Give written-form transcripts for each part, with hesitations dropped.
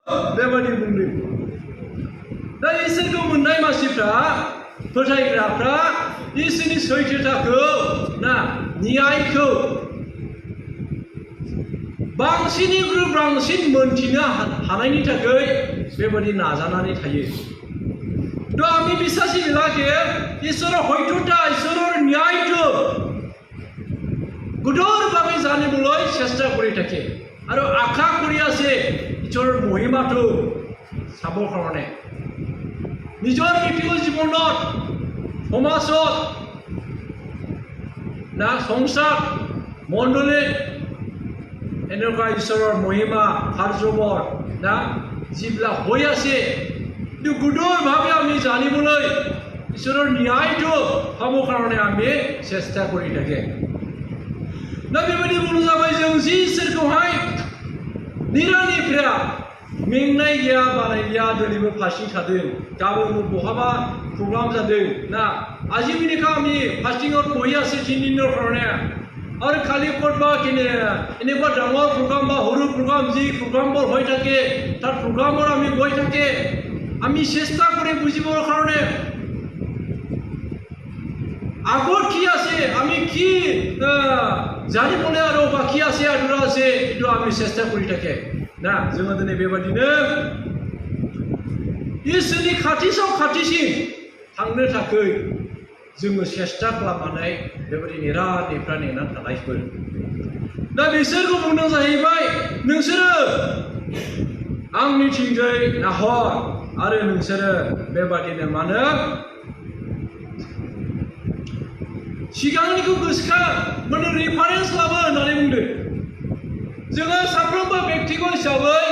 बेबादि बुंदों दा इसोरखौ मोननाय मानसिफ्रा फोथायग्राफ्रा इसोरनि सैथोथाखौ ना न्यायखौ बांसिननिख्रुइ बांसिन मोनथिनो हानायनि थाखाय बेबादि नाजानानै थायो तो आम्ही বিশ্বাসী বিলাকে ঈশ্বৰৰ সত্যতা ঈশ্বৰৰ ন্যায়টো গভীৰভাৱে জানিবলৈ চেষ্টা কৰি থাকে আৰু আশা কৰি আছে ঈশ্বৰৰ মহিমাটো চাবৰ কাৰণে নিজৰ ব্যক্তিগত জীৱনত সমাজত না সংসাৰ মণ্ডলীত এনেকুৱা ঈশ্বৰৰ মহিমা কাৰ্যবোৰ না যিবিলাক হৈ আছে কিন্তু গভীৰভাৱে আমি জানিবলৈ ঈশ্বৰৰ ন্যায়টো পাবৰ কাৰণে আমি চেষ্টা কৰি থাকে दा बेबायदि बुंनो जाबाय जों जि इसोरखौहाय निरानिफ्रा मेंनाय गैया बानाय गैया दिनैबो फास्टिं थादों गाबोनबो बहाबा प्रग्राम जादों ना আজি मिनिखा आमी फास्टिंआव बहि আছে 3 दिনৰ কাৰণে আৰু খালি কৰবা কিনে এনেকুৱা ডাঙৰ প্ৰগ্ৰাম বা সৰু প্ৰগ্ৰাম যি প্ৰগ্ৰামবোৰ হৈ থাকে তাৰ প্ৰগ্ৰামৰ আমি গৈ থাকে আমি চেষ্টা কৰি বুজিবৰ কাৰণে আগত কি আছে আমি কি জানিবলৈ আৰু বাকি আছে আধুৰা আছে এইটো আমি চেষ্টা কৰি থাকে না जोङो दिनै बेबादिनो इसोरनि खाथिसिम थांनो थाखाय जोङो सेस्ता खालामनानै बेबादि निरानिफ्रा नेनानै थानायफोर दा बिसोरखौ बुंदों जाहैबाय नोंसोरो आंनिथिंजाय नाहर आरो नोंसोरो बेबादिनो मानो सिगांनिखौ गोसोखा माने रेफारेन्स लाबो होननानै बुंदों जोङो साफ्रोमबो व्यक्तिगत हिसाबै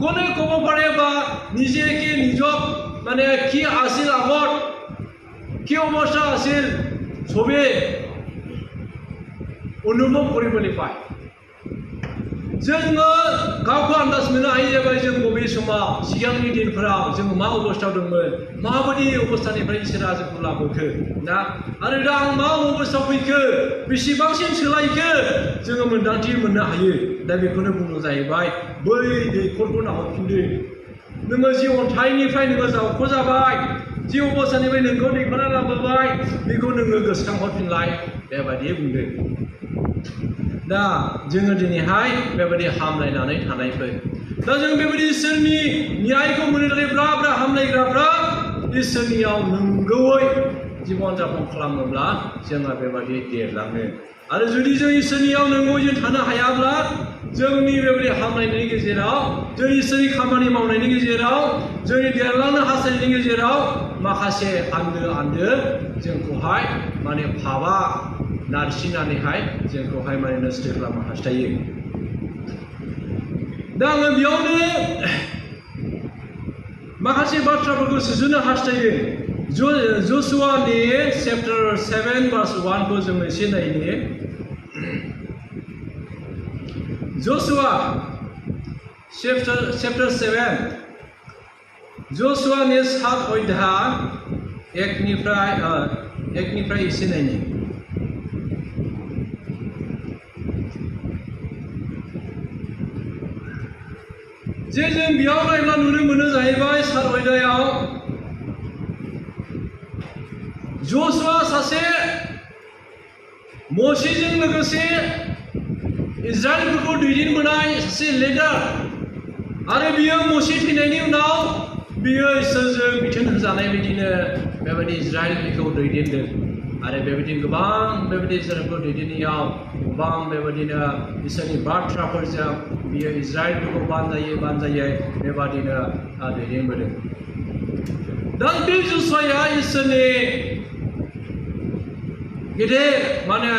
कोने कब पारे बा निजे के निजक माने कि आसिल आगत कि अवस्था आसिल सবে অনুভব কৰিবলৈ পায় जोङो गावखौ आन्दाज मोननो हायो जाबाय जों बबे समाव सिगांनि दिनफोराव जों मा अबस्थायाव दंमोन माबायदि अबस्थानिफ्राय इसोरा जोंखौ लाबोखो ना आरो दा आं मा अबस्थायाव फैखो बेसेबांसिम सोलायखो जोङो मोन्दांथि मोननो हायो दा बेखौनो बुंनो जाहैबाय बै दैखरखौ नाहरफिनदो नोङो जि अन्थाइनिफ्राय नोङो जावख' जाबाय जि अबस्थानिफ्राय नोंखौ दैखरा लाबोबाय बेखौ नोङो गोसोखांहरफिनलाय बेबायदि बुंदों दा जोङो दिनैहाय बेबायदि हामलायनानै थानायफोर दा जों बेबायदि इसोरनि न्यायखौ मोननो थाखाय ब्रा हामलायग्राफ्रा इसोरनियाव नंगौयै जीवन जापन खालामोब्ला जोंहा बेबायदि देरलाङो आरो जुदि जों इसोरनियाव नंगौयै जों थानो हायाब्ला जोंनि बेबायदि हामलायनायनि गेजेराव जों इसोरनि खामानि मावनायनि गेजेराव जोंनि देरलांनो हास्थायनायनि गेजेराव माखासे आन्दो जोंखौहाय माने फाबा नारसिननानैहाय जोंखौहाय माने नस्थ' खालामनो हास्थायो दा आङो बेयावनो माखासे बाथ्राफोरखौ सुजुनो हास्थायो जशुवानि चैप्टार 7 verse 1 को जों एसे नायनि जशुवा चैप्टार 7 जशुवानि 7 अध्याय 1 निफ्राय एसे नायनि जे जों बेयाव नायब्ला नुनो मोनो जाहैबाय 7 अध्यायाव जशुवा सासे मसेजों लोगोसे इजराइलफोरखौ दैदेनबोनाय सासे लिडार आरो बियो मसे थैनायनि उनाव बियो इसोरजों बिथोन होजानाय बायदिनो बेबायदि इजराइलखौ दैदेनदों आरो बेबायदि गोबां बेबायदि इजराइलखौ दैदेननायाव गोबां बेबायदिनो इसोरनि बाथ्राफोरजों बियो इजराइलफोरखौ बानजायै बेबायदिनो दैदेनबोदों दा बे जशुवाया इसोरनि गेदेर माने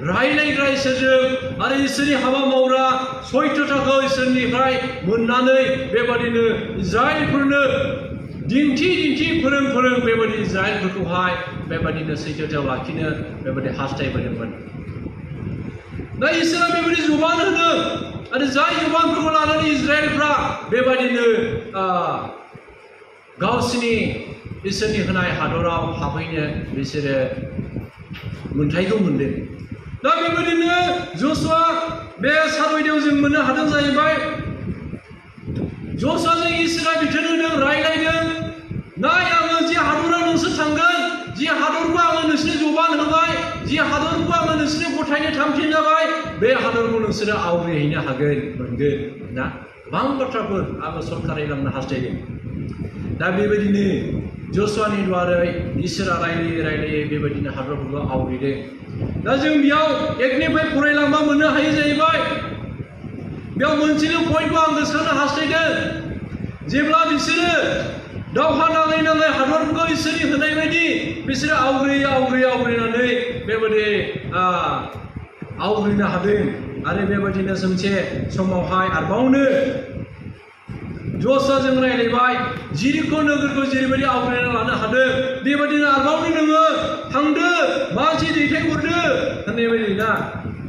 रायलायग्रा इसोरजों आरो इसोरनि हाबा मावग्रा सैथोथाखौ इसोरनिफ्राय मोननानै बेबायदिनो इजराइलफोरनो दिन्थि फोरों बेबायदि इजराइलफोरखौहाय बेबायदिनो सैथोथायाव लाखिनो बेबायदि हास्थायबोदोंमोन दा इसोरा बेबायदि जुबान होदों आरो जाय जुबानफोरखौ लानानै इजराइलफ्रा बेबायदिनो गावसिनि इसोरनि होनाय हादराव हाबहैनो बिसोरो मोन्थायखौ मोनदों दा बेबायदिनो जशुवा बे 7 अध्यायाव जों मोननो हादों जाहैबाय जसुवाजों इसोरा बिथोन होदों रायलायदों नाय आङो जे हादराव नोंसोर थांगोन जे हादरखौ आङो नोंसोरनो जबान होबाय जे हादरखौ आङो नोंसोरनो गथायनो थामथिम जाबाय बे हादरखौ नोंसोरो आवग्रिहैनो हागोन मोनगोन ना गोबां बाथ्राफोर आङो सरखारायलांनो हास्थायदों दा बेबायदिनो जसुवानि द्वारै इसोरा रायलायै रायलायै बेबायदिनो हादरफोरखौ आवग्रिदों दा जों बेयाव एकनिफ्राय फरायलांबा मोननो हायो जाहैबाय बेयाव मोनसेल' पइन्टखौ आं गोसोखांनो हास्थायदों जेब्ला बिसोरो दावहा नाङै नाङै हादरफोरखौ इसोरनि होनाय बायदि बिसोरो आवग्रिनानै बेबायदि आवग्रिनो हादों आरो बेबायदिनो मोनसे समावहाय आरोबावनो जसुवाजों रायलायबाय जिरिख' नोगोरखौ जेरैबायदि आवग्रिना लानो हादों बेबायदिनो आरोबावनो नोङो थांदो मानसि दैथायहरदो होननाय बायदि ना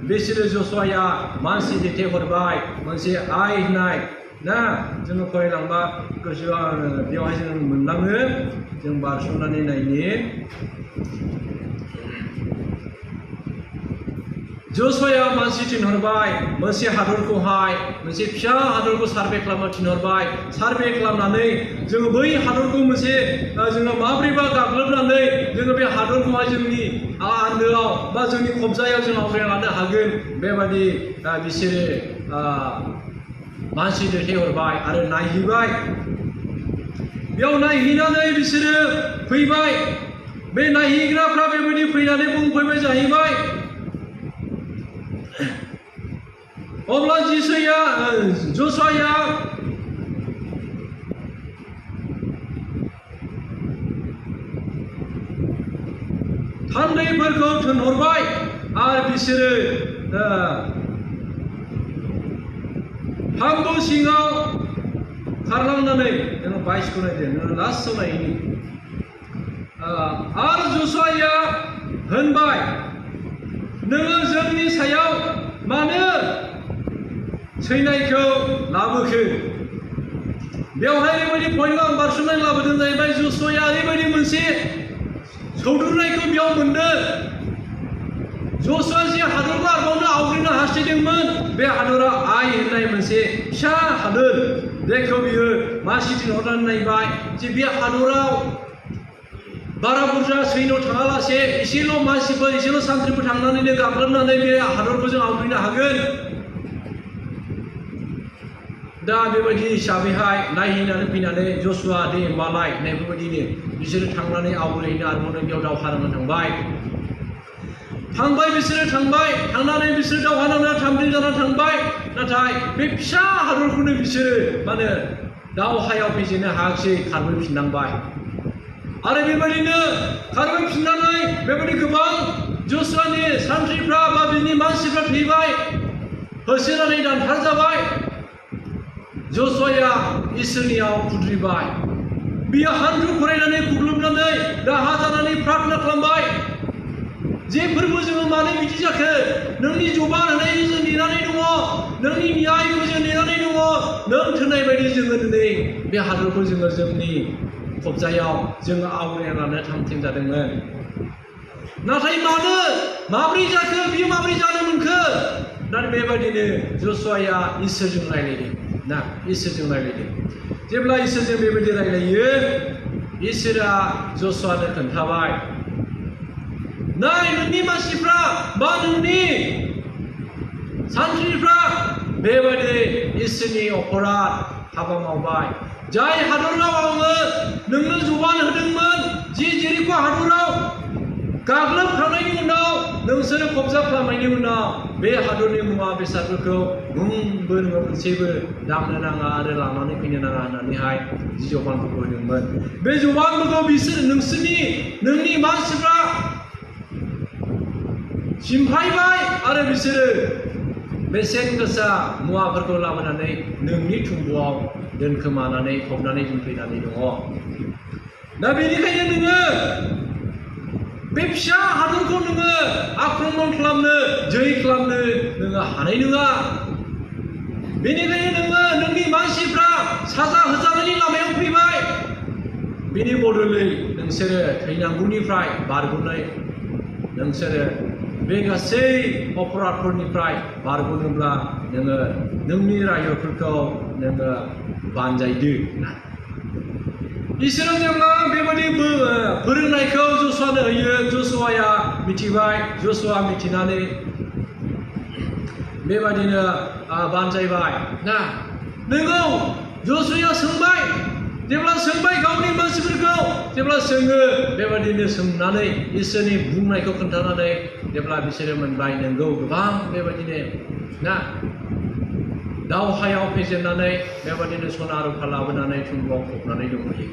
बिसोरो जसुवाया मानसि दैथायहरबाय मोनसे आइ होननाय ना जोङो फरायलांबा गोसोआ बेवहाय जों मोनलाङो जों बारस'नानै नायनि जसुवाया मानसि थिनहरबाय मोनसे हादरखौहाय मोनसे फिसा हादरखौ सार्भे खालामनो थिनहरबाय सार्भे खालामनानै जोङो बै हादरखौ मोनसे जोङो माब्रैबा गाग्लोबनानै जोङो बे हादरखौहाय जोंनि आन्दोआव बा जोंनि खबजायाव जों आवग्रिना लानो हागोन बेबायदि बिसोरो मानसि दैथायहरबाय आरो नायहैबाय बेयाव नायहैनानै बिसोरो फैबाय बे नायहैग्राफ्रा बेबायदि फैनानै बुंफैबाय जाहैबाय अब्ला जसुवाया थान्दैफोरखौ थिनहरबाय आरो बिसोरो हाब्रु सिङाव खारलांनानै जोङो 22 नायदों नोङो लास्टआव नायहैनि आरो जसुवाया होनबाय नोङो जोंनि सायाव मानो सैनायखौ लाबोखो बेवहाय ओरैबायदि पइन्टखौ आं बारस'नानै लाबोदों जाहैबाय जसुवाया ओरैबायदि मोनसे सौदुनायखौ बेयाव मोनदों जसुवा जे हादरखौ आरोबावनो आवग्रिनो हास्थायदोंमोन बे हादरा आइ होननाय मोनसे फिसा हादर जायखौ बियो मानसि थिनहरनानै नायबाय जे बे हादराव बारा बुरजा सैन्य थाङालासे एसेल' मानसिफोर एसेल' सान्थ्रिफोर थांनानैनो गाग्लोबनानै बे हादरखौ जों आवग्रिनो हागोन दा बेबायदि हिसाबैहाय नायहैनानै फैनानै जसुवा दे होमबालाय बेफोरबायदिनो बिसोरो थांनानै आवग्रिहैनो आरोबावनो बेयाव दावहा नांनो थांबाय बिसोरो थांनानै बिसोरो दावहा नांनो थामथिम जानानै थांबाय नाथाय बे फिसा हादरखौनो बिसोरो माने दावहायाव फेजेननो हायाखिसै खारबोफिननांबाय आरो बेबायदिनो खारबोफिननानै बेबायदि गोबां जसुवानि सान्थ्रिफ्रा बा बिनि मानसिफ्रा थैबाय होसोनानै दानथार जाबाय जसुवाया इसोरनियाव खुद्रिबाय बियो हान्थु खरायनानै खुग्लुबनानै राहा जानानै प्रार्थना खालामबाय जे फोरबो जोङो मानो बिदि जाखो नोंनि जबान होनायखौ जों नेनानै दङ नोंनि न्यायखौ जों नेनानै दङ नों थोनाय बायदि जोङो दिनै बे हादरखौ जोङो जोंनि खबजायाव जोङो आवग्रिना लानो थामथिम जादोंमोन नाथाय माब्रै जाखो बियो माब्रै जानो मोनखो दा बेबायदिनो जसुवाया इसोरजों रायलायदों ना इसोरजों रायलायदों जेब्ला इसोरजों बेबायदि रायलायो इसोरा जसुवानो खोन्थाबाय नाय नोंनि मानसिफ्रा बा नोंनि सान्थ्रिफ्रा बेबायदि इसोरनि अपराध हाबा मावबाय जाय हादराव आङो नोंनो जबान होदोंमोन जेरिख' हादराव गाग्लोबखांनायनि उनाव नोंसोरो खबजा खालामनायनि उनाव बे हादरनि मुवा बेसादफोरखौ मुंबो नोङो मोनसेबो दांनो नाङा आरो लानानै फैनो नाङा होननानैहाय जि जबानफोरखौ होदोंमोन बे जबानफोरखौ नोंनि मानसिफ्रा सिमफायबाय आरो बिसोरो बेसेन गोसा मुवाफोरखौ लाबोनानै नोंनि थुंगुआव दोनखोमानानै फबनानै दोनफैनानै दङ दा बेनिखायनो नोङो बे फिसा हादरखौ नोङो आक्रमण खालामनो जै खालामनो नोङो हानाय नङा बेनिखायनो नोङो नोंनि मानसिफ्रा साजा होजानायनि लामायाव फैबाय बेनि बदलै नोंसोरो थैनांगौनिफ्राय बारग'नाय नोंसोरो बे गासै अपराधफोरनिफ्राय बारग'नोब्ला नोङो नोंनि रायजोफोरखौ नोङो बानजायदो ना इसोरा जेब्ला बेबायदि फोरोंनायखौ जसुआनो होयो जसुआया मिथिबाय जसुआ मिथिनानै बेबायदिनो बानजायबाय ना नोंगौ जसुआ सोंबाय जेब्ला सोंबाय गावनि मानसिफोरखौ जेब्ला सोङो बेबायदिनो सोंनानै इसोरनि बुंनायखौ खोन्थानानै जेब्ला बिसोरो मोनबाय नोंगौ गोबां बेबायदिनो ना दावहायाव फेजेननानै बेबायदिनो सना रुफा लाबोनानै थुंगुआव फबनानै दंहैयो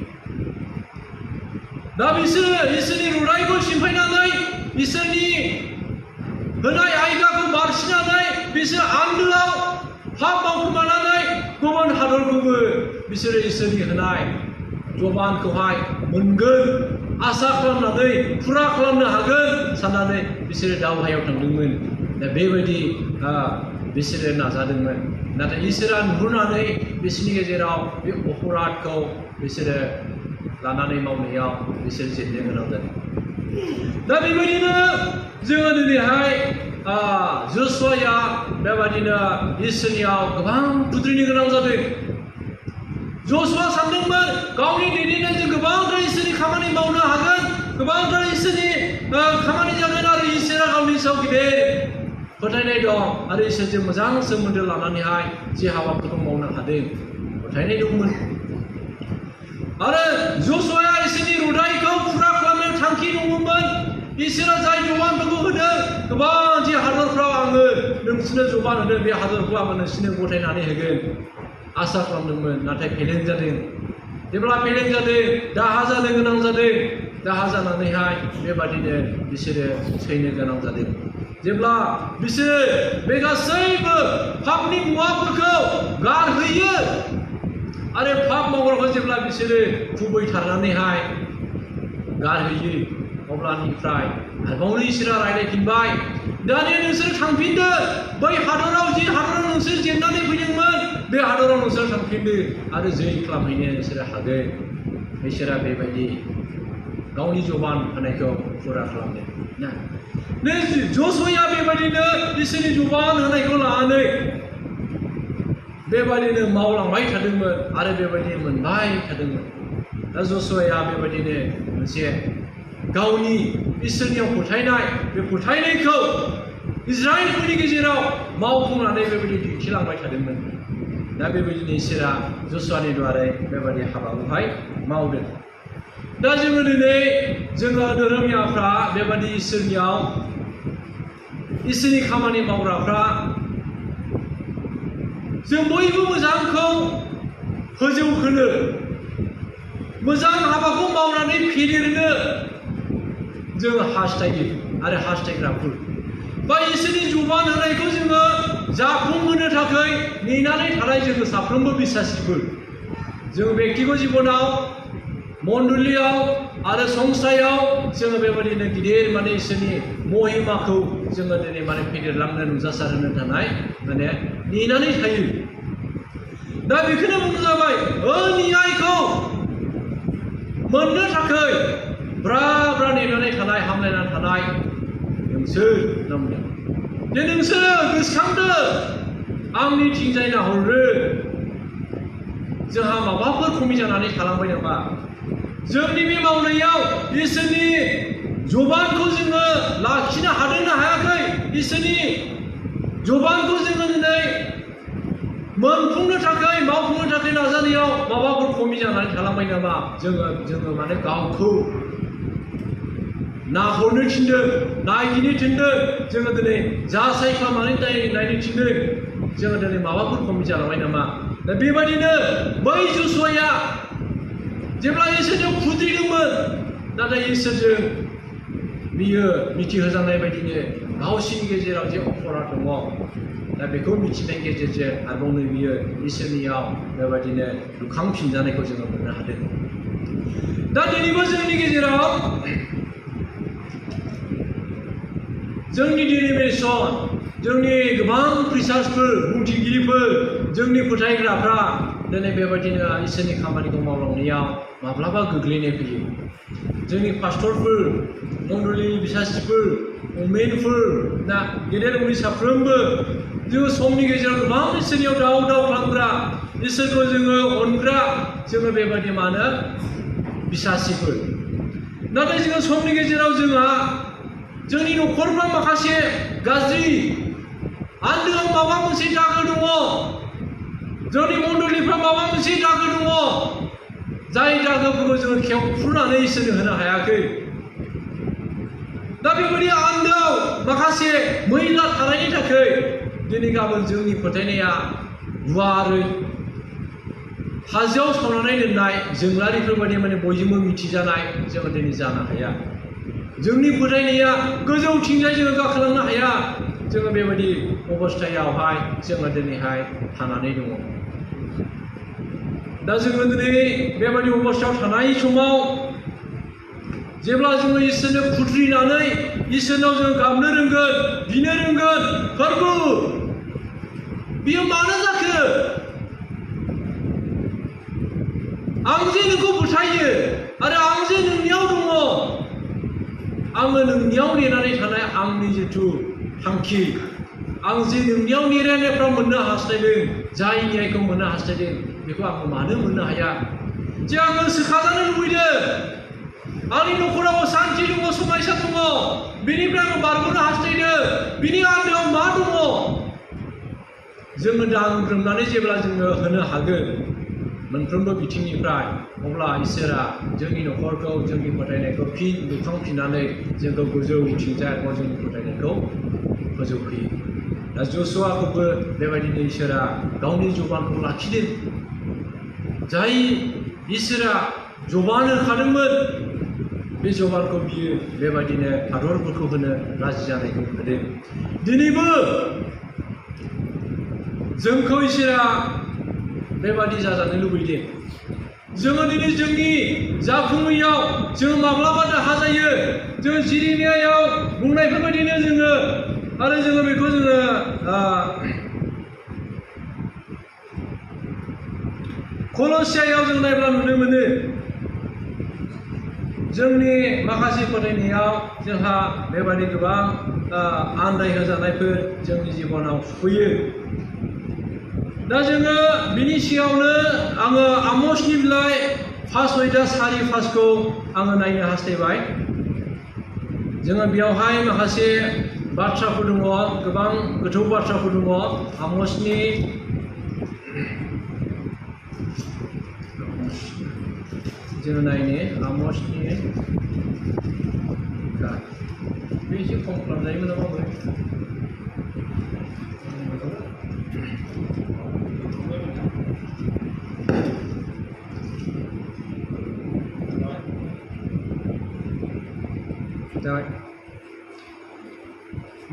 दा बिसोरो इसोरनि रुनायखौ सिफायनानै इसोरनि होनाय आयदाखौ बारसिनानै बिसोर आन्दोआव पाप मावखोमानानै गुबुन हादरखौबो बिसोरो इसोरनि होनाय जबानखौहाय मोनगोन आसा खालामनानै फुरा खालामनो हागोन साननानै बिसोरो दावहायाव थांदोंमोन दा बेबायदि बिसोरो नाजादोंमोन नाथाय इसोरा नुहुरनानै बिसोरनि गेजेराव बे अपराधखौ बिसोरो लानानै मावनायाव बिसोर जेननो गोनां जादों दा बेबायदिनो जोङो दिनैहाय जसुआया बेबायदिनो इसोरनियाव गोबां खुद्रिनो गोनां जादों जसुआ सानदोंमोन गावनि दैदेननायजों गोबांथार इसोरनि खामानि मावनो हागोन गोबांथार इसोरनि खामानि जागोन आरो इसोरा गावनि सायाव गिदिर फोथायनाय दं आरो इसोरजों मोजां सोमोन्दो लानानैहाय जे हाबाफोरखौ मावनो हादों फोथायनाय दंमोन आरो जसुआया इसोरनि रुदाइखौ फुरा खालामनो थांखि दङमोन इसोरा जाय जबानफोरखौ होदों गोबां जे हादरफ्राव आङो नोंसोरनो जबान होदों बे हादरखौ आङो नोंसोरनो गथायनानै होगोन आसा खालामदोंमोन नाथाय फेलें जादों जेब्ला फेलें जादों दाहा जानो गोनां जादों दाहा जानानैहाय बेबादिनो बिसोरो सैनो गोनां जादों जेब्ला बिसोरो बे गासैबो पापनि मुवाफोरखौ गारहैयो आरो पाप मावग्राखौ जेब्ला बिसोरो खुबैथारनानैहाय गारहैयो अब्लानिफ्राय आरोबाव इसोरा रायलायफिनबाय दानिया नोंसोर थांफिनदो बै हादराव जे हादराव नोंसोर जेननानै फैदोंमोन बे हादराव नोंसोर थांफिनदो आरो जै खालामहैनो नोंसोरो हागोन इसोरा बेबायदि गावनि जबान होनायखौ फुरा खालामदों ना जसुआया बेबायदिनो इसोरनि जबान होनायखौ लानानै बेबायदिनो मावलांबाय थादोंमोन आरो बेबायदिनो मोनबाय थादोंमोन दा जसुआया बेबायदिनो मोनसे गावनि इसोरनियाव फोथायनाय बे फोथायनायखौ इजराइलफोरनि गेजेराव मावफुंनानै बेबायदि दिन्थिलांबाय थादोंमोन दा बेबायदिनो इसोरा जसुआनि द्वारै बेबायदि हाबाखौहाय मावदों दा जोङो दिनै जोङो धोरोमियाफ्रा बेबायदि इसोरनियाव इसोरनि खामानि मावग्राफ्रा जों बयबो मोजांखौ फोजौहोनो मोजां हाबाखौ मावनानै फेदेरनो जों हास्थायो आरो हास्थायग्राफोर बा इसोरनि जबान होनायखौ जोङो जाफुंहोनो थाखाय नेनानै थानाय जोङो साफ्रोमबो बिश्वासिफोर जों बेक्तिगत जिबनाव मण्डलियाव आरो संस्थायाव जोङो बेबायदिनो गिदिर माने इसोरनि महिमाखौ जोङो दिनै माने फेदेरलांनो नुजासारहोनो थानाय माने नेनानै थायो दा बेखौनो बुंनो जाबाय न्यायखौ मोननो थाखाय ब्रा ब्रा नेनानै थानाय हामलायनानै थानाय नोंसोर होनना जे नोंसोरो गोसोखांदो आंनि थिंजाय नाहरदो जोंहा माबाफोर खमि जानानै थालांबाय नामा जोंनि बे मावनायाव इसोरनि जबानखौ जोङो लाखिनो हादोंना हायाखै इसोरनि जबानखौ जोङो दिनै मोनफुंनो थाखाय मावफुंनो थाखाय नाजानायाव माबाफोर खमि जानानै थालांबाय नामा जोङो माने गावखौ नाहरनो थिनदों नायगिनो थिनदों जोङो दिनै जासाय खालामनानै नायनो थिनदों जोङो दिनै माबाफोर खमि जालांबाय नामा दा बेबायदिनो बै जसुआया जेब्ला इसोरजों खुद्रिदोंमोन नाथाय इसोरजों बियो मिथिहोजानाय बायदिनो गावसिनि गेजेराव जे अपराध दङ दा बेखौ मिथिनायनि गेजेरजों आरोबावनो बियो इसोरनियाव बेबायदिनो दुखांफिनजानायखौ जोङो मोननो हादों दा दिनैबो जोंनि गेजेराव जोंनि डिनिमेसन जोंनि गोबां प्रिसार्सफोर बुंथिगिरिफोर जोंनि फोथायग्राफ्रा दिनै बेबायदिनो इसोरनि खामानिखौ मावलांनायाव माब्लाबा गोग्लैनाय फैयो जोंनि पास्टरफोर मण्डलिनि बिसासिफोर मेनफोर ना गेदेर उन्दै साफ्रोमबो जोङो समनि गेजेराव गोबां इसोरनियाव दाव दाव खालामग्रा इसोरखौ जोङो अनग्रा जोङो बेबायदि मानो बिसासिफोर नाथाय जोङो समनि गेजेराव जोंहा जोंनि न'खरफ्राव माखासे गाज्रि आन्दोआव माबा मोनसे दागो दङ जोंनि मण्डलिफ्राव माबा मोनसे दागो दङ जाय दागोफोरखौ जोङो खेवफ्रुनानै इसोरनो होनो हायाखै दा बेबायदि आन्दोआव माखासे मैला थानायनि थाखाय दिनै गाबोन जोंनि फोथायनाया गुवारै हाजोआव सावनानै दोननाय जोंलारिफोर बायदि माने बयजोंबो मिथिजानाय जोङो दिनै जानो हाया जोंनि फोथायनाया गोजौथिंजाय जोङो गाखोलांनो हाया जोङो बेबायदि अबस्थायावहाय जोङो दिनैहाय थानानै दङ दा जोङो दिनै बेबायदि अबस्थायाव थानाय समाव जेब्ला जोङो इसोरनो खुद्रिनानै इसोरनाव जोङो गाबनो रोंगोन बिनो रोंगोन फोरबु बियो मानो जाखो आं जे नोंखौ फोथायो आरो आं जे नोंनियाव दङ आङो नोंनियाव नेनानै थानाय आंनि जिथु थांखि आं जे नोंनियाव नेनायफ्राव मोननो हास्थायदों जाय न्यायखौ मोननो हास्थायदों बेखौ आङो मानो मोननो हाया जे आङो सोखाजानो लुबैदों आंनि न'खराव सान्थि दङ समायसा दङ बेनिफ्राय आङो बारग'नो हास्थायदों बिनि आन्दोआव मा दङ जोङो दांग्रोमनानै जेब्ला जोङो होनो हागोन मोनफ्रोमबो बिथिंनिफ्राय अब्ला इसोरा जोंनि न'खरखौ जोंनि फोथायनायखौ फिन लुखांफिननानै जोंखौ गोजौथिंजाय जोंनि फोथायनायखौ फोजौफैयो दा जसुवाखौबो बेबायदिनो इसोरा गावनि जबानखौ लाखिदों जाय इसोरा जबान होखादोंमोन बे जबानखौ बियो बेबायदिनो हादरफोरखौ होनो राजि जानायखौ होदों दिनैबो जोंखौ इसोरा बेबादि जाजानो लुबैदों जोङो दिनै जोंनि जाफुङैयाव जों माब्लाबा दाहा जायो जों जिरिमियायाव बुंनायफोरबायदिनो जोङो आरो जोङो बेखौ जोङो कलसियायाव जों नायब्ला नुनो मोनो जोंनि माखासे फोथायनायाव जोंहा बेबादि गोबां आन्दाय होजानायफोर जोंनि जिबनाव फैयो दा जोङो बिनि सिगाङावनो आङो आमसनि बिलाइ 5:4-5 आङो नायनो हास्थायबाय जोङो बेयावहाय माखासे बाथ्राफोर दङ गोबां गोथौ बाथ्राफोर दङ आमसनि जोङो नायनो आमसनि बे एसे खम खालामजायोमोन नामा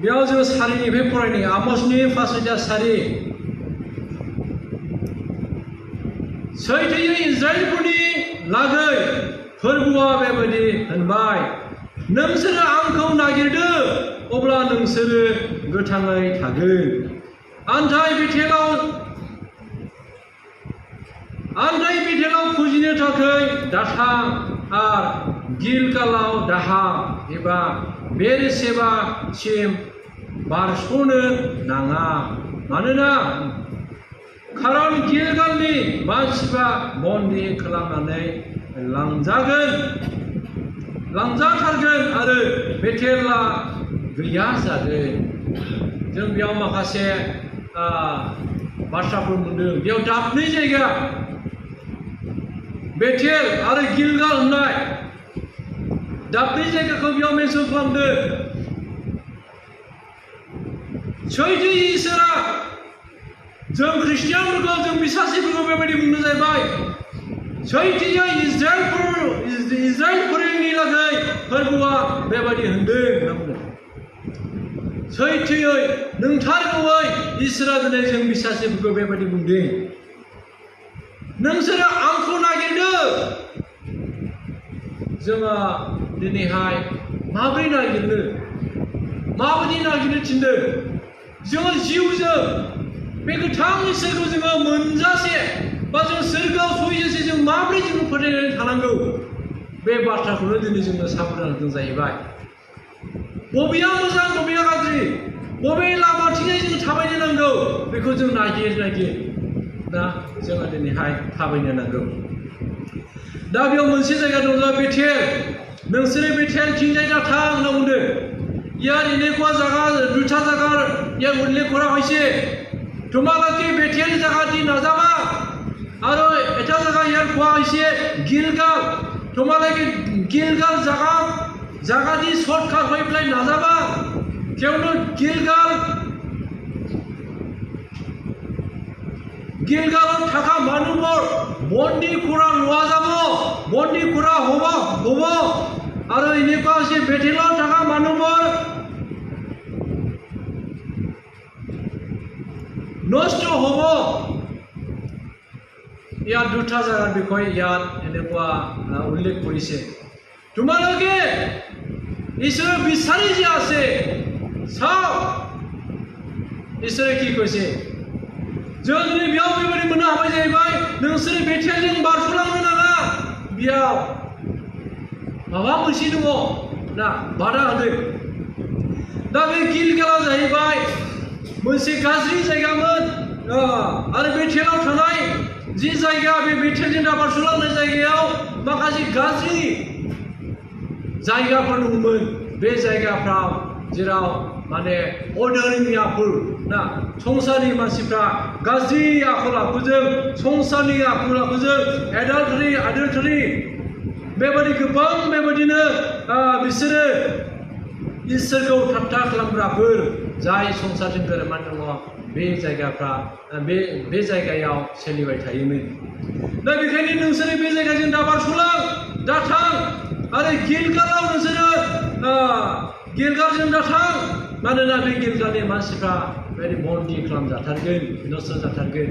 बेयाव जोङो सारिनिफ्राय फरायनाय आमसनि 5:4 सैथोयै इजराइलफोरनि लागै फोरबुआ बेबायदि होनबाय नोंसोरो आंखौ नागिरदो अब्ला नोंसोरो गोथाङै थागोन आन्थाइ बेथेलाव फुजिनो थाखाय दाथां आर गिलगालाव दाहा एबा बेरसेबासिम बारस'नो नाङा मानोना खारन गिलगालनि मानसिफ्रा बन्दि खालामनानै लांजाथारगोन आरो बेथेला गैया जागोन जों बेयाव माखासे बाथ्राफोर मोनदों बेयाव दाबनै जायगा बेथेल आरो गिलगाल होननाय दाबनै जायगाखौ बेयाव मेनसन खालामदों सैथो इसोरा जों ख्रिस्टियानफोरखौ जों बिसासिफोरखौ बेबायदि बुंनो जाहैबाय सैथोयै इजराइलफोरनि लागै फोरबुआ बेबायदि होनदों होनना बुंदों सैथोयै नोंथारगौयै इसोरा दिनै जों बिसासिफोरखौ बेबायदि बुंदों नोंसोरो आंखौ नागिरदो जोङो दिनैहाय माबोरै नागिरनो माबायदि नागिरनो थिनदों जोङो जिउजों बे गोथां इसोरखौ जोङो मोनजासे बा जों सोरगोआव सहैजासे जों माबोरै जोङो फोथायनानै थानांगौ बे बाथ्राखौनो दिनै जोङो साबधान होदों जाहैबाय बबेया मोजां बबेया गाज्रि बबे लामाथिंजाय जों थाबायनो नांगौ बेखौ जों नागिर दा जोङो दिनैहाय थाबायनो नांगौ दा बेयाव मोनसे जायगा दङ बेथेल नोंसोरो बेथेलथिंजाय दा थां होनना बुंदों ইয়ার এনেকুৱা জায়গা দুটা জায়গার ইয়ার উল্লেখ করা হয়েছে তোমালোকে বেথেল জায়গা দি নাযাবা আৰু এটা জায়গা ইয়ার কোৱা হৈছে গিলগাল তোমালোকে গিলগাল জায়গা দি শর্টকাট হৈ পেলাই নাযাবা কিয়নো গিলগালত থকা মানুহবোৰ বন্দী কৰা লোৱা যাব বন্দী কৰা হ'ব আৰু এনেকুৱা হৈছে বেথেলত থকা মানুহবোৰ নষ্ট হ'ব ইয়াত দুটা জায়গাৰ বিষয়ে ইয়াত এনেকুৱা উল্লেখ কৰিছে তোমালোকে ঈশ্বৰৰ বিচাৰি যে আছে চাও ঈশ্বৰে কি কৈছে जों दिनै बेयाव बेबायदि मोननो हाबाय जाहैबाय नोंसोरो बेथेलजों बारस'लांनो नाङा बेयाव माबा मोनसे दङ ना बादा होदों दा बे गिलगाला जाहैबाय मोनसे गाज्रि जायगामोन आरो बेथेलाव थानाय जि जायगा बे बेथेलजों दा बारस'लांनाय जायगायाव माखासे गाज्रि जायगाफोर दंमोन बे जायगाफ्राव जेराव माने अर्डिनारि आखुल ना संसारनि मानसिफ्रा गाज्रि आखल आखुजों संसारनि आखल आखुजों एडाल्टारि बेबायदि गोबां बेबायदिनो बिसोरो इसोरखौ ठाट्टा खालामग्राफोर जाय संसारजों गोरोबनानै दङ बे जायगाफ्रा बे जायगायाव सोलिबाय थायोमोन दा बेखायनो नोंसोरो बे जायगाजों दा बारस'लां दा थां आरो गिलगालाव नोंसोरो गिलगालजों दा थां मानोना बे गिलगालनि मानसिफ्रा बेबायदि बन्दि खालामजाथारगोन नस्थ' जाथारगोन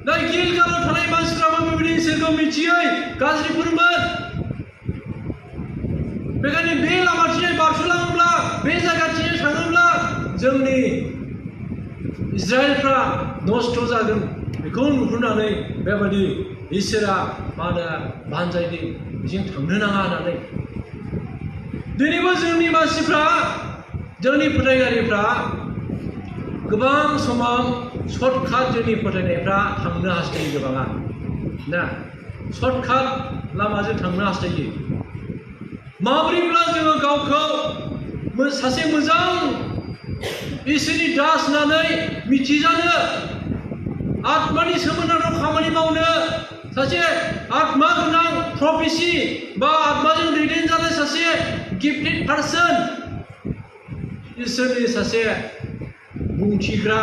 दा गिलगालाव थानाय मानसिफ्राबो बेबायदि इसोरखौ मिथियै गाज्रिफोरमोन बेखायनो बे लामाथिं बारस'लाङोब्ला बे जायगाथिं थाङोब्ला जोंनि इजराइलफ्रा नस्थ' जागोन बेखौ नुहुरनानै बेबायदि इसोरा मा होनो बानजायदों बिथिं थांनो नाङा होननानै दिनैबो जोंनि मानसिफ्रा जोंनि फोथायगिरिफ्रा गोबां समाव सर्टकाट जोंनि फोथायनायफ्रा थांनो हास्थायो गोबाङा ना सर्टकाट लामाजों थांनो हास्थायो माब्रैब्ला जोङो गावखौ सासे मोजां इसोरनि दास होननानै मिथिजानो आत्मानि सोमोन्दै खामानि मावनो सासे आत्मा गोनां प्रफेसि बा आत्माजों दैदेनजानाय सासे गिफ्टेड पार्सन इसोरनि सासे बुंथिग्रा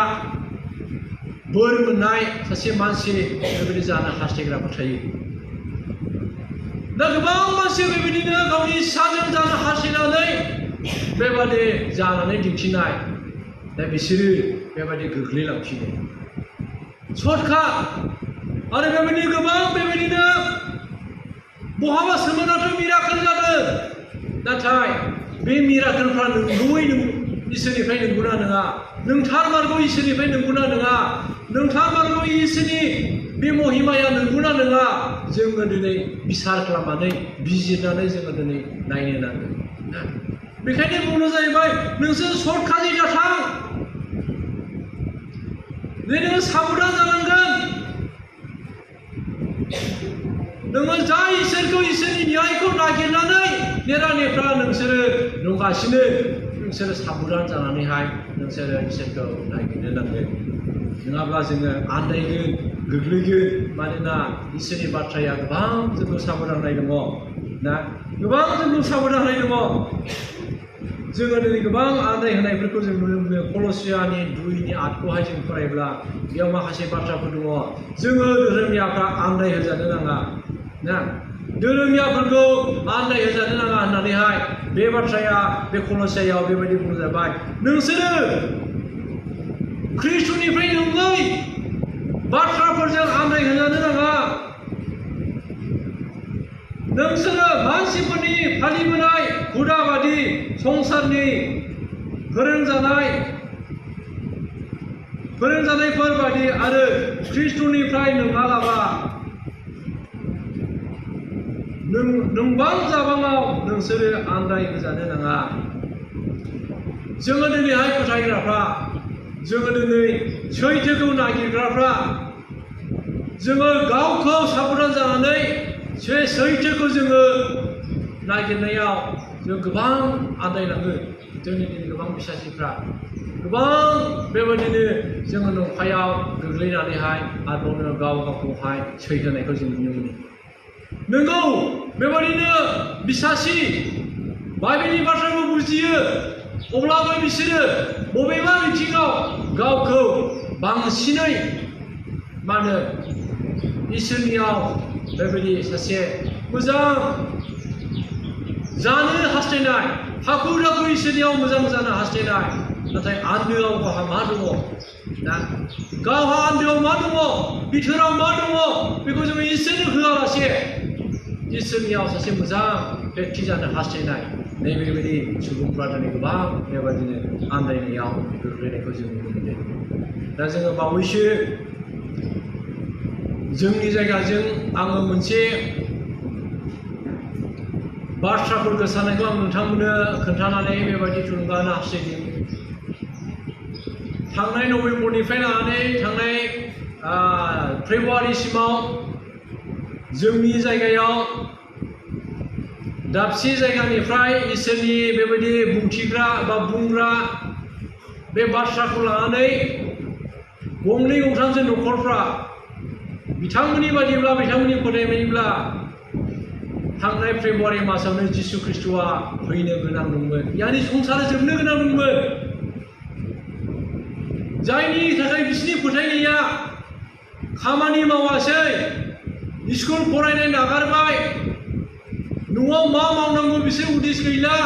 बोर मोननाय सासे मानसि बेबायदि जानो हास्थायग्राफोर थायो दा गोबां मानसि बेबायदिनो गावनि इच्छाजों जानो हास्थायनानै बेबायदि जानानै दिन्थिनाय दा बिसोरो बेबायदि गोग्लैलांफिनो सर्टकाट आरो बेबायदि गोबां बेबायदिनो बहाबा सोमोनांथाव मिराकेल जादों नाथाय बे मिराकेलफ्रा नंगौयै इसोरनिफ्राय नंगौना नङा नोंथारमारगौ इसोरनिफ्राय नंगौना नङा नोंथारमारगौ इसोरनि बे महिमाया नंगौना नङा जोङो दिनै बिसार खालामनानै बिजिरनानै जोङो दिनै नायनो नांगोन बेखायनो बुंनो जाहैबाय नोंसोर सर्टकाटै दा थां नोङो साबधान जानांगोन नोङो जाय इसोरखौ इसोरनि न्यायखौ नागिरनानै नेरानेफ्रा नोंसोरो दंगासिनो नोंसोरो साबधान जानानैहाय नोंसोरो इसोरखौ नागिरनो नांगोन नङाब्ला जोङो आन्दायगोन गोग्लैगोन मानोना इसोरनि बाथ्राया गोबां जोंखौ साबधान होनाय दङ ना गोबां जोंखौ साबधान होनाय दङ जोङो दिनै गोबां आन्दाय होनायफोरखौ जों नुनो मोनो कलसियानि 2:8 जों फरायब्ला बेयाव माखासे बाथ्राफोर दङ जोङो धोरोमियाफ्रा आन्दाय होजानो नाङा ना धोरोमियाफोरखौ आन्दाय होजानो नाङा होननानैहाय बे बाथ्राया बे कलसियायाव बेबायदि बुंजाबाय नोंसोरो ख्रिस्टनिफ्राय नङै बाथ्राफोरजों आन्दाय होजानो नाङा नोंसोरो मानसिफोरनि फालिबोनाय हुदा बादि संसारनि फोरोंजानायफोर बादि आरो ख्रिस्टनिफ्राय नङालाबा नोंबां जाबाङाव जोङो दिनै सैथोखौ नागिरग्राफ्रा जोङो गावखौ साबधान जानानै सैथोखौ जोङो नागिरनायाव जों गोबां आन्दायलाङो जोंनि दिनै गोबां बिसासिफ्रा गोबां बेबायदिनो जोङो नंखायाव गोग्लैनानैहाय आरोबावनो गावखौहाय सैहोनायखौ जों नुनो मोनो नंगौ बेबायदिनो बिसासि बाइबेलनि बाथ्राखौ बुजियो अब्लाबो बिसोरो बबेबा बिथिङाव गावखौ बांसिनै मा होनो इसोरनियाव बेबायदि सासे मोजां जानो हास्थायनाय हाखु दाखु इसोरनियाव मोजां जानो हास्थायनाय नाथाय आन्दोआव गावहा मा दङ ना गावहा आन्दोआव मा दङ बिथोराव मा दङ बेखौ जोङो इसोरनो होआलासे इसोरनियाव सासे मोजां बेक्ति जानो हास्थायनाय नैबेबायदि सुबुंफ्रा दिनै गोबां बेबायदिनो आन्दायनायाव गोग्लैनायखौ जों नुनो मोनदों दा जोङो बावैसो जोंनि जायगाजों आङो मोनसे बाथ्राफोर गोसारनायखौ आं नोंथांमोननो खोन्थानानै बेबायदि थुलुंगा होनो हास्थायदों थांनाय नभेम्बरनिफ्राय लानानै थांनाय फेब्रुवारिसिमाव जोंनि जायगायाव दाबसे जायगानिफ्राय इसोरनि बेबायदि बुंथिग्रा बा बुंग्रा बे बाथ्राखौ लानानै गंनै गंथामसो न'खरफ्रा बिथांमोननि बायदिब्ला बिथांमोननि फोथायनायब्ला थांनाय फेब्रुवारि मासावनो जिसु ख्रिस्ट'आ फैनो गोनां दंमोन यानि संसारा जोबनो गोनां दंमोन जायनि थाखाय बिसोरनि फोथायनाया खामानि मावासै स्कुल फरायनाय नागारबाय न'आव मा मावनांगौ बिसोर उदिस गैला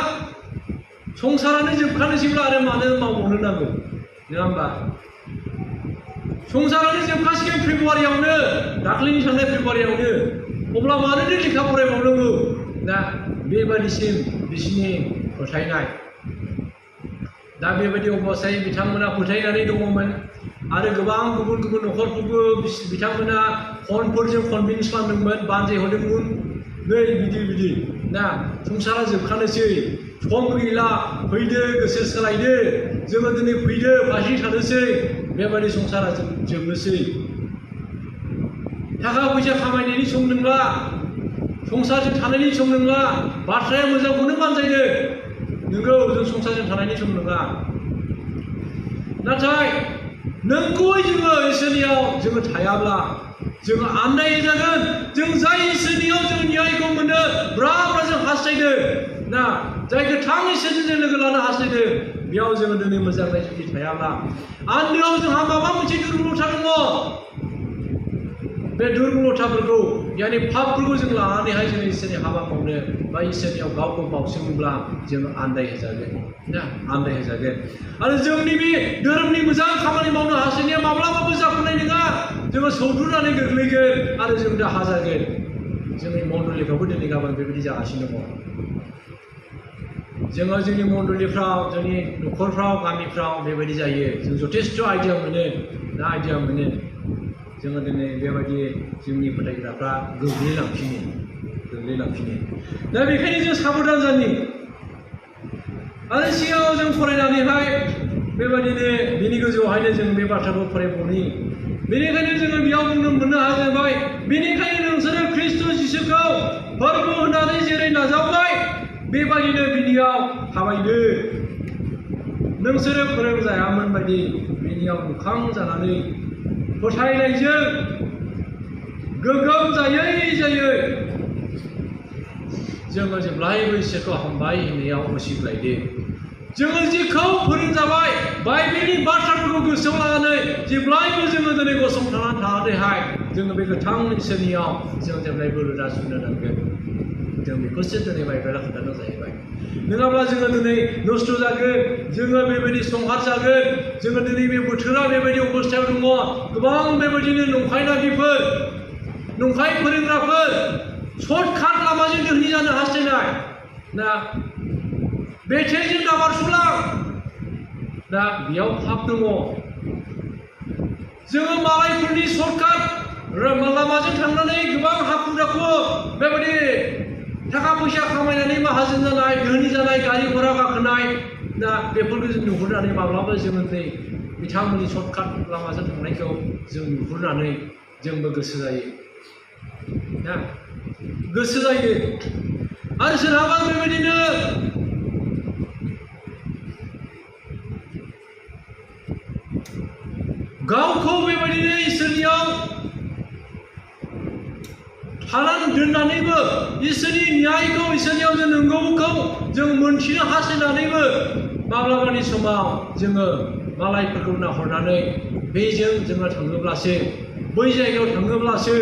संसारानो जोबखानोसैब्ला आरो मानो मावबावनो नांगौ नङा होमबा संसारानो जोबखासिगोन फेब्रुवारियावनो दाख्लैनि थांनाय फेब्रुवारियावनो अब्ला मानो लेखा फरायबावनांगौ दा बेबादिसिम बिसोरनि फोथायनाय दा बेबायदि अबस्थायै बिथांमोना फोथायनानै दङमोन आरो गोबां गुबुन गुबुन न'खरफोरखौ बिथांमोना फनफोरजों कनभिन्स खालामदोंमोन बानजायहरदोंमोन नै बिदि ना संसारा जोबखानोसै सम गैला फैदो गोसो सोलायदो जोङो दिनै फैदो फासि थानोसै बेबायदि संसारा जोबनोसै थाखा फैसा खामायनायनि सम नंला संसारजों थानायनि सम नंला बाथ्राया मोजांखौनो बानजायदों नंगौ जों संसारजों थानायनि सम नङा नाथाय नंगौयै जोङो इसोरनियाव जोङो थायाब्ला जोङो आन्दायजागोन जों जाय इसोरनियाव जों न्यायखौ मोनो ब्रा जों हास्थायदों ना जाय गोथां इसोरजों जों लोगो लानो हास्थायदों बेयाव जोङो दिनै मोजाङै जुदि थायाब्ला आन्दोआव जोंहा माबा मोनसे दुर्बलथा दङ बे दुर्बलथाफोरखौ यानि पापफोरखौ जों लानानैहाय जों इसोरनि हाबा मावनो बा इसोरनियाव गावखौ बावसोमोब्ला जों आन्दायहोजागोन ना आन्दायहोजागोन आरो जोंनि बे धोरोमनि मोजां खामानि मावनो हास्थायनाया माब्लाबाबो जाफुंनाय नङा जोङो सौथुनानै गोग्लैगोन आरो जों दाहा जागोन जोंनि मण्डलिफ्रावबो दिनै गाबोन बेबायदि जागासिनो दङ जोङो जोंनि मण्डलिफ्राव जोंनि न'खरफ्राव गामिफ्राव बेबायदि जायो जों जथेस्थ' आइडिया मोनो दा आइडिया मोनो जोङो दिनै बेबायदि जोंनि फोथायग्राफ्रा गोग्लैलांफिनो दा बेखायनो जों साबधान जानि आरो सिगाङाव जों फरायनानैहाय बेबायदिनो बिनि गोजौआवहायनो जों बे बाथ्राखौ फरायबावनि बेनिखायनो जोङो बेयाव मोननो हाबाय बेनिखायनो नोंसोरो ख्रिस्ट' जिसुखौ फोरबो होनानै जेरै नाजावबाय बेबायदिनो बिनियाव थाबायदो नोंसोरो फोरोंजायामोन बायदि बिनियाव मोखां जानानै फोथायनायजों गोगोम जायै जोङो जेब्लायबो इसोरखौ हामबाय होननायाव उसिग्लायदो जोङो जेखौ फोरोंजाबाय बाइबेलनि बाथ्राफोरखौ गोसोआव लानानै जेब्लायबो जोङो दिनै गसंथानानै थानानैहाय जोङो बे गोथां इसोरनियाव जों जेब्लायबो रोदा सुनो नांगोन जों बेखौसो दिनै बाइबेला खोन्थानो जाहैबाय नङाब्ला जोङो दिनै नस्थ' जागोन जोङो बेबायदि संहार जागोन जोङो दिनै बे बोथोरा बेबायदि अबस्थायाव दङ गोबां बेबायदिनो नंखाय नागिफोर नंखाय फोरोंग्राफोर सर्टकाट लामाजों धोनि जानो हास्थायनाय ना बेथेजों नाबारसुलां दा बेयाव पाप दङ जोङो मालायफोरनि सर्टकाट लामाजों थांनानै गोबां हाखु दाखु बेबायदि थाखा फैसा खामायनानै माहाजोन जानाय धोनि जानाय गारि घोड़ा गाखोनाय दा बेफोरखौ जों नुहुरनानै माब्लाबा जोङो दिनै बिथांमोननि सर्टकाट लामाजों थांनायखौ जों नुहुरनानै जोंबो गोसो जायो ना गोसो जायो आरो सोरहाबा बेबायदिनो गावखौ बेबायदिनो इसोरनियाव थानानै दोननानैबो इसोरनि न्यायखौ इसोरनियाव जों नंगौखौ जों मोनथिनो हास्थायनानैबो माब्लाबानि समाव जोङो मालायफोरखौ नाहरनानै बेजों जोङो थाङोब्लासो बै जायगायाव थाङोब्लासो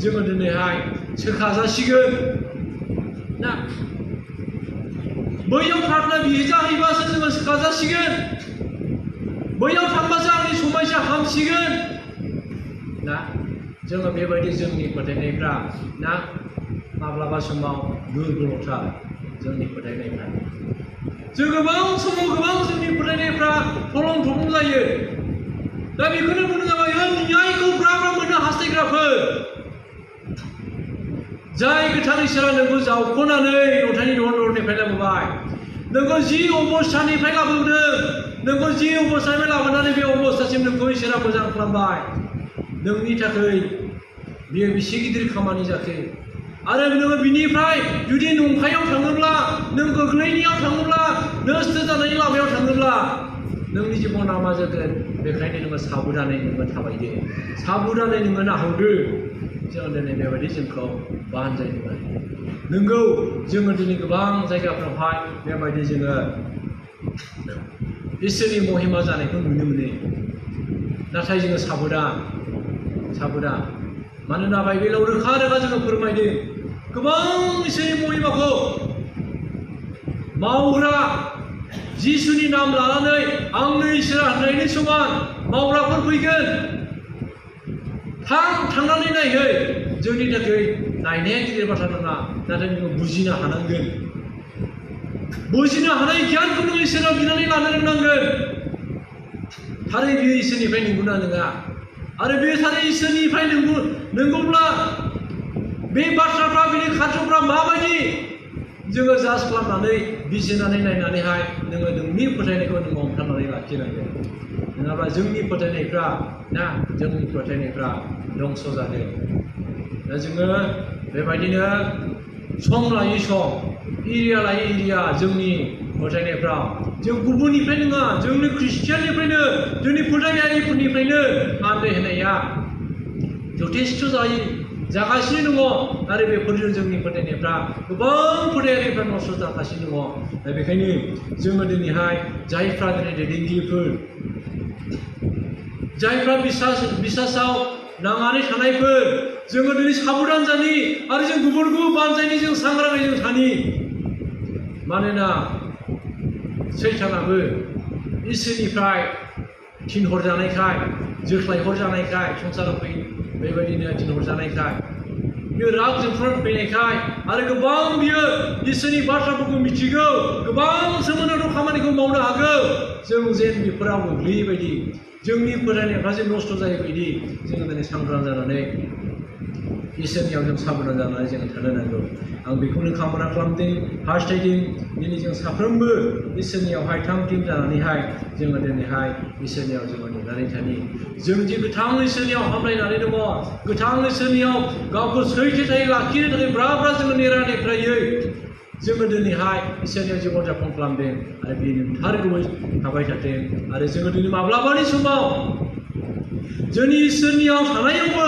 जोङो दिनैहाय सोखाजासिगोन ना बैयाव प्रार्थना बिहैजाहैबासो जोङो सोखाजासिगोन बैयाव थांबासो आंनि समस्या हामसिगोन ना जोङो बेबायदि जोंनि फोथायनायफ्रा ना माब्लाबा समाव दुर्बलथा जोंनि फोथायनायफ्रा जों गोबां समाव गोबां जोंनि फोथायनायफ्रा थलं थलं जायो दा बेखौनो बुंनो जाबाय न्यायखौ ब्रा ब्रा मोननो हास्थायग्राफोर जाय गोथार इसोरा नोंखौ जावख'नानै अन्थाइनि दरनिफ्राय लाबोबाय नोंखौ जि अबस्थानिफ्राय लाबोदों नोंखौ जि अबस्थानिफ्राय लाबोनानै बे अबस्थासिम नोंखौ इसोरा मोजां खालामबाय नोंनि थाखाय बियो बेसे गिदिर खामानि जाखो आरो नोङो बिनिफ्राय जुदि नंखायाव थाङोब्ला नों गोग्लैनायाव थाङोब्ला नस्थ' जानायनि लामायाव थाङोब्ला नोंनि जिबना मा जागोन बेखायनो नोङो साबधानै नोङो थाबायदो साबधानै नोङो नाहरदो जों दिनै बेबायदि जोंखौ बानजायदोंमोन नोंगौ जोङो दिनै गोबां जायगाफ्रावहाय बेबायदि जोङो इसोरनि महिमा जानायखौ नुनो मोनो नाथाय जोङो साबधान मानोना बाइबेलाव रोखा रोखा जोङो फोरमायदों गोबां इसोरनि महिमाखौ मावग्रा जिसुनि नाम लानानै आंनो इसोरा होननायनि समान मावग्राफोर फैगोन थांनानै नायहै जोंनि थाखाय नायनाया गिदिर बाथ्रा नङा नाथाय नोङो बुजिनो हानांगोन बुजिनो हानाय गियानखौ नों इसोराव बिनानै लानो रोंनांगोन थारै बियो इसोरनिफ्राय नंगौना नङा आरो बे थारै इसोरनिफ्राय नंगौब्ला बे बाथ्राफ्रा बिनि खान्थिफ्रा माबायदि जोङो जाज खालामनानै बिजिरनानै नायनानैहाय नोङो नोंनि फोथायनायखौ नोङो हमथानानै लाखिनांगोन नङाब्ला जोंनि फोथायनायफ्रा दंस' जागोन दा जोङो बेबायदिनो सम लायै सम एरिया लायै एरिया जोंनि फोथायनायफ्राव जों गुबुननिफ्राय नङा जोंनि ख्रिस्टियाननिफ्रायनो जोंनि फोथायगिरिफोरनिफ्रायनो आन्दाय होनाया जथेस्थ' जागासिनो दङ आरो बेफोरजों जोंनि फोथायनायफ्रा गोबां फोथायगिरिफ्रा नस्थ' जागासिनो दङ दा बेखायनो जोङो दिनैहाय जायफ्रा दिनै दैदेनगिरिफोर जायफ्रा बिसासाव नांनानै थानायफोर जोङो दिनै साबधान जानि आरो जों गुबुनखौ बानजायनि जों सांग्राङै जों थानि मानोना सैतानाबो इसोरनिफ्राय थिनहरजानायखाय जोख्लायहरजानायखाय संसाराव बेबायदिनो थिनहरजानायखाय बियो राग जोंफ्रोम फैनायखाय आरो गोबां बियो इसोरनि बाथ्राफोरखौ मिथिगौ गोबां सोमोनांथाव खामानिखौ मावनो हागौ जों जेन बेफोराव गोग्लैयै बायदि जोंनि फोथायनायफ्रा जे नस्थ' जायै बायदि जोङो दिनै सांग्रां जानानै इसोरनियाव जों साबधान जानानै जोङो थानो नांगौ आं बेखौनो कामना खालामदों हास्थायदों दिनै जों साफ्रोमबो इसोरनियावहाय थाम थिम जानानैहाय जोङो दिनैहाय इसोरनियाव जोङो नेनानै थानि जों जे गोथां इसोरनियाव हामलायनानै दङ गोथां इसोरनियाव गावखौ सैथोयै लाखिनो थाखाय ब्रा ब्रा जोङो नेरानेफ्रायै जोङो दिनैहाय इसोरनियाव जिबन जापन खालामदों आरो बे नोंथारगौयै थाबाय थाथों आरो जोङो दिनै माब्लाबानि समाव जोंनि इसोरनियाव थानायावबो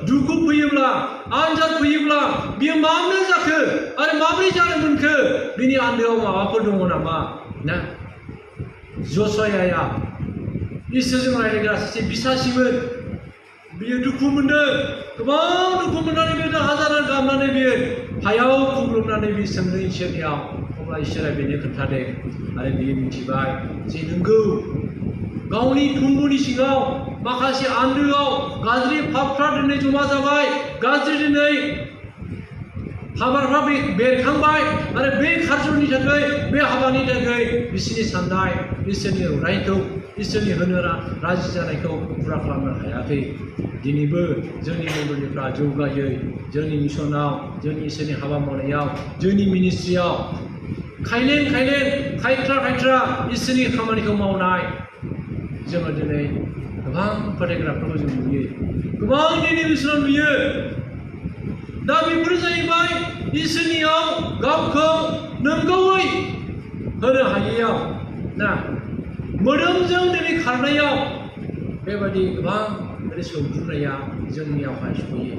दुखु फैयोब्ला आनजाद फैयोब्ला बियो माब्रै जाखो आरो माब्रै जानो मोनखो बिनि आन्दोआव माबाफोर दङ नामा ना ज'साया इसोरजों रायज्लायग्रा सासे बिसासिमोन बियो दुखु मोनदों गोबां दुखु मोननानै बे हाजार गाबनानै बियो हायाव खुग्लुबनानै बे सोंदों इसोरनियाव अब्ला इसोरा बेनो खोन्थादों आरो बियो मिथिबाय जे नोंगौ गावनि थुम्बुनि सिङाव माखासे आन्दोआव गाज्रि पापफ्रा दिनै जमा जाबाय गाज्रि दिनै हाबाफ्रा बेरखांबाय आरो बे कार्जनि थाखाय बे हाबानि थाखाय बिसोरनि साननाय इसोरनि रुनायखौ इसोरनि होनो राजि जानायखौ पुरा खालामनो हायाखै दिनैबो जोंनि मन्दिरफ्रा जौगायै जोंनि मिसनाव जोंनि इसोरनि हाबा मावनायाव जोंनि मिनिस्ट्रियाव खायलें खायथ्रा इसोरनि खामानिखौ मावनाय जोङो दिनै गोबां फोथायग्राफोरखौ जों नुयो गोबां दिनै बिसोराव नुयो दा बेफोर जाहैबाय इसोरनियाव गावखौ नंगौयै होनो हायैयाव ना मोदोमजों दिनै खारनायाव बेबायदि गोबां सौग्रुनाया जोंनियावहाय सहैयो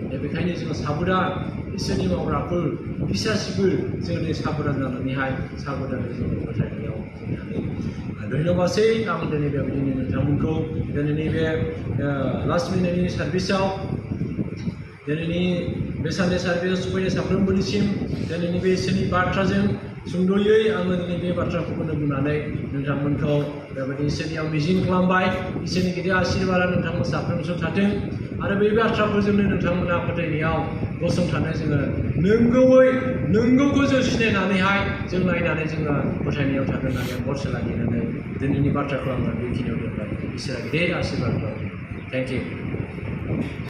दा बेखायनो जोङो साबधान इसोरनि मावग्राफोर बिसासिफोर जों दिनै साबधान जानानैहाय साबधानै जोङो फोथायनायाव धन्यबादसै आं दिनै बेबायदिनो नोंथांमोनखौ दिनैनि बे लास्ट मिनिटनि सार्भिसाव दिनैनि बे सानडे सार्भिसाव सफैनाय साफ्रोमबोनिसिम दिनैनि बे इसोरनि बाथ्राजों सुंद'यै आङो दिनै बे बाथ्राफोरखौनो बुंनानै नोंथांमोनखौ बेबायदि इसोरनियाव मिजिं खालामबाय इसोरनि गिदिर आशीर्बादा नोंथांमोन साफ्रोमजों थाथों आरो बे बाथ्राफोरजोंनो नोंथांमोना फोथायनायाव गसंथानो जोङो नंगौयै नंगौखौ जों सिनायनानैहाय जों नायनानै जोङो फोथायनायाव थागोन होननानै गरसे लाखिनानै दिनैनि बाथ्राखौ आङो बेखिनियाव दोनबाय इसोरा गिदिर आशीर्बाद खालामो थेंक इउ